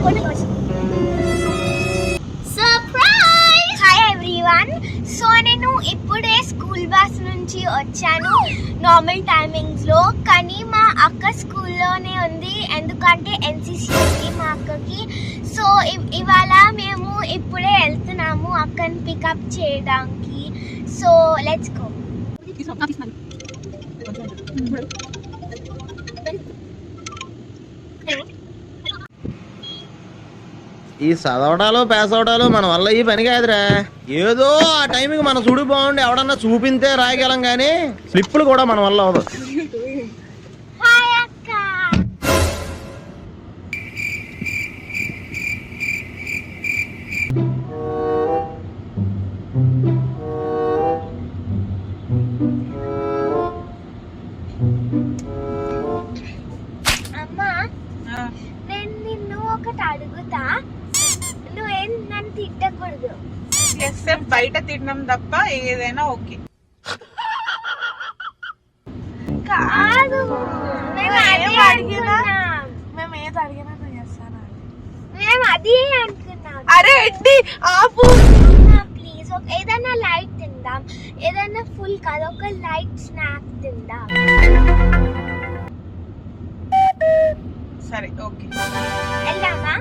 Surprise! Hi everyone. So నేను ఇప్పుడే school bus నుంచి వచ్చాను నార్మల్ టైమింగ్స్ లో. కానీ మా అక్క స్కూల్లోనే ఉంది, ఎందుకంటే ఎన్సిసి ఉంది మా అక్కకి. సో ఇవాళ మేము ఇప్పుడే వెళ్తున్నాము అక్కని పికప్ చేయడానికి. So let's go. ఈ చదవడాలు పాస్ అవడాలు మన వల్ల ఈ పని కాదురా. ఏదో ఆ టైంకి మన చూడు బాగుండి ఎవడన్నా చూపింతే రాయగలం కానీ స్లిప్పులు కూడా మన వల్ల అవదు. హాయ్ అక్క. అమ్మా, నేను నిన్ను ఒకటి అడుగుతా, నువ్వేం నన్ను తిట్టకూడదు. బయట తినడం తప్ప ఏదైనా ఓకే. కాదు, మేము అదే అనుకున్నాం. మేము ఏది అడిగినా నువ్వు చేస్తాను. మేము అదే అనుకున్నాం. అరే ఎడ్డి ఆపు ప్లీజ్, ఏదైనా లైట్ తిందాం, ఏదైనా ఫుల్ కాదు, ఒక లైట్ స్నాక్ తిందాం. సరే ఓకే వెళ్దామా?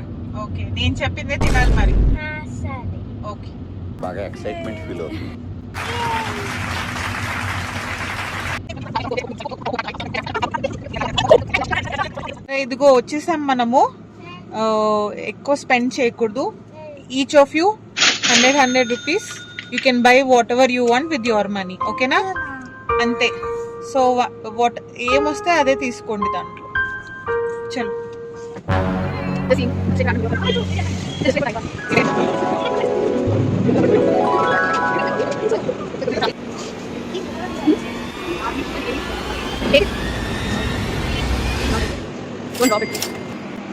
ఓకే, నేను చెప్పిందే తినాలి మరి. సరే ఓకే. బాగా ఎక్సైట్మెంట్ ఫీల్ అవుతుంది. ఇదిగో వచ్చేసాం మనము. ఎక్కువ స్పెండ్ చేయకూడదు. Each of you 100 rupees. You can buy what ever you want with your money. ఓకేనా? అంతే. సో వాట్ ఏమొస్తే అదే తీసుకోండి దాంట్లో. చలో.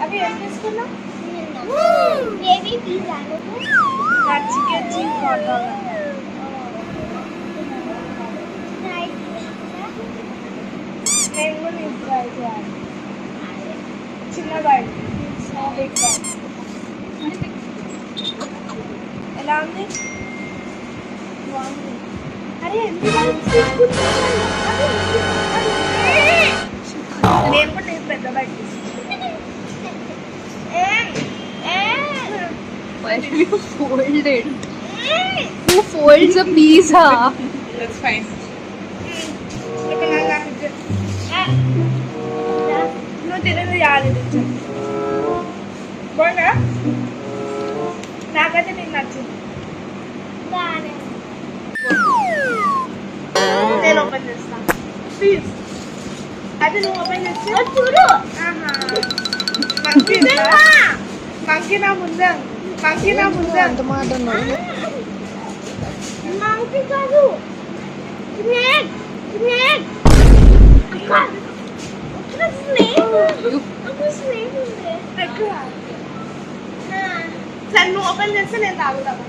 అవి ఏం తీసుకున్నాం? Baby pizza, chicken cheese hot dog. నేను కూడా ట్రై చేయాలి. చిన్న బైట్. ఎలా ఉంది? అరే నేను కూడా నేను పెద్ద బైట్ తీసుకున్నాను. Why do you fold it? Who folds a pizza? That's fine. నువ్వు తినదు యాది బాగా నాకైతే నీకు నచ్చింది. నేను ఓపెన్ చేస్తాను ప్లీజ్. అది నువ్వు ఓపెన్ చేస్తే చూడు. మంకీ నా ముందే అంత మాట అన్నాడు. మంకీ కాదు, స్నేక్. స్నేక్ అక్క, అక్కడ స్నేక్. అక్కడ స్నేక్ ఉంది. ఎక్కడ? సరే నువ్వు ఓపెన్ చేస్తే నేను తాగుతాను.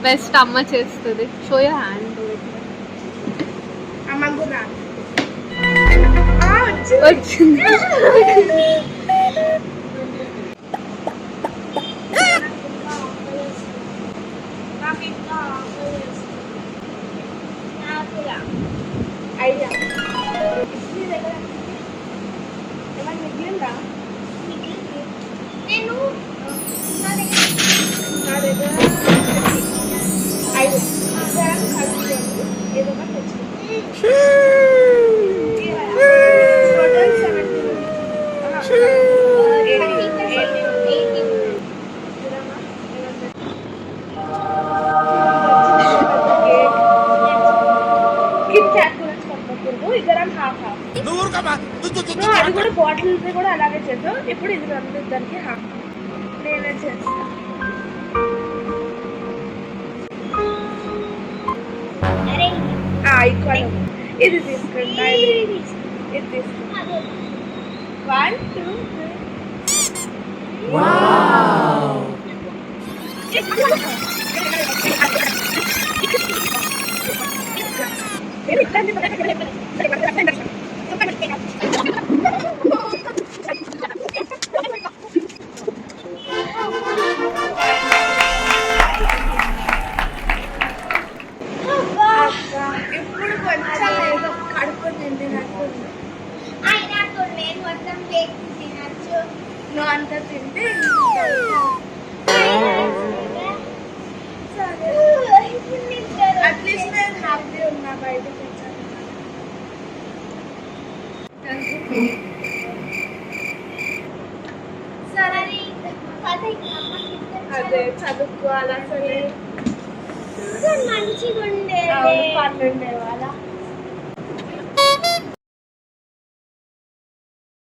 బెస్ట్ అమ్మ చేస్తుంది. Show your hand. అమ్మ కూడా వచ్చింది. నాకు ఇంకా ఐడియా ఏమైనా మిగిలిందా? నేను నా దగ్గర 5 కలిసి ఏదో ఒకటి తెచ్చుకుంటాను. టోటల్ 70. కిట్ క్యాట్ గురించి పంపకూడదు. ఇద్దరం హాఫ్ హాఫ్. అది కూడా బాటిల్ కూడా అలాగే చేద్దాం. ఇప్పుడు ఇది ఇద్దరికి హాఫ్. నేనే చేస్తాను. ఈక్వల్. ఇది తీసుకుంటా. ఇది తీసుకుంటా. 1 2 3. ఇప్పుడు కొంచెం ఏదో కడుపు నిండినట్టుంది. అయినా నేను మొత్తం కేక్ తినచ్చు. నువ్వు అంతా తింటే అట్లీస్ట్ నేను హ్యాపీ ఉన్నా బయటకు వచ్చాను. సరే అదే చదువుకోవాలి అసలే మంచిగా ఉండే పనులు ఉండేవాళ్ళ